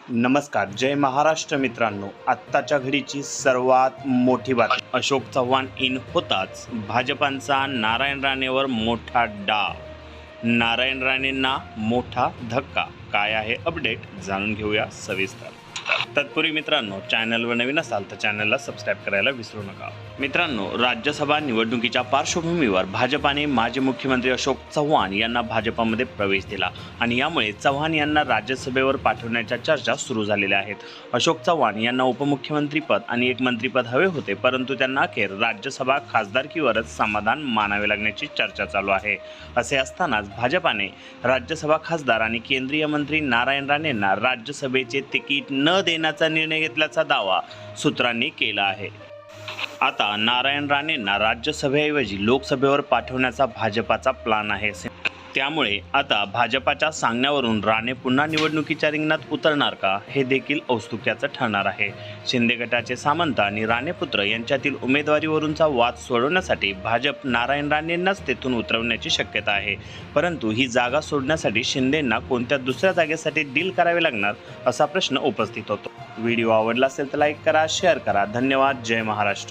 नमस्कार, जय महाराष्ट्र मित्रांनो. आत्ताच्या घडीची सर्वात मोठी बातमी. अशोक चव्हाण इन होताच भाजपांचा नारायण राणेवर मोठा डाव. नारायण राणेंना मोठा धक्का. काय आहे अपडेट जाणून घेऊया सविस्तर. तत्पूर्वी मित्रांनो, चॅनलवर नवीन असाल तर चॅनलला सबस्क्राईब करायला विसरू नका. मित्रांनो, राज्यसभा निवडणुकीच्या पार्श्वभूमीवर भाजपाने माजी मुख्यमंत्री अशोक चव्हाण यांना भाजपामध्ये प्रवेश दिला आणि यामुळे चव्हाण यांना राज्यसभेवर पाठवण्याच्या चर्चा सुरू झालेल्या आहेत. अशोक चव्हाण यांना उपमुख्यमंत्रीपद आणि एक मंत्रिपद हवे होते, परंतु त्यांना अखेर राज्यसभा खासदारकीवरच समाधान मानावे लागण्याची चर्चा चालू आहे. असे असतानाच भाजपाने राज्यसभा खासदार आणि केंद्रीय मंत्री नारायण राणेंना राज्यसभेचे तिकीट न देण्याचा निर्णय घेतल्याचा दावा सूत्रांनी केला आहे. आता नारायण राणेंना राज्यसभेऐवजी लोकसभेवर पाठवण्याचा भाजपाचा प्लान आहे. त्यामुळे आता भाजपाच्या सांगण्यावरून राणे पुन्हा निवडणुकीच्या रिंगणात उतरणार का, हे देखील औत्सुक्याचं ठरणार आहे. शिंदे गटाचे सामंत आणि राणे पुत्र यांच्यातील उमेदवारीवरूनचा वाद सोडवण्यासाठी भाजप नारायण राणेंनाच तेथून उतरवण्याची शक्यता आहे. परंतु ही जागा सोडण्यासाठी शिंदेंना कोणत्या दुसऱ्या जागेसाठी डील करावे लागणार, असा प्रश्न उपस्थित होतो. व्हिडिओ आवडला असेल तर लाईक करा, शेअर करा. धन्यवाद. जय महाराष्ट्र.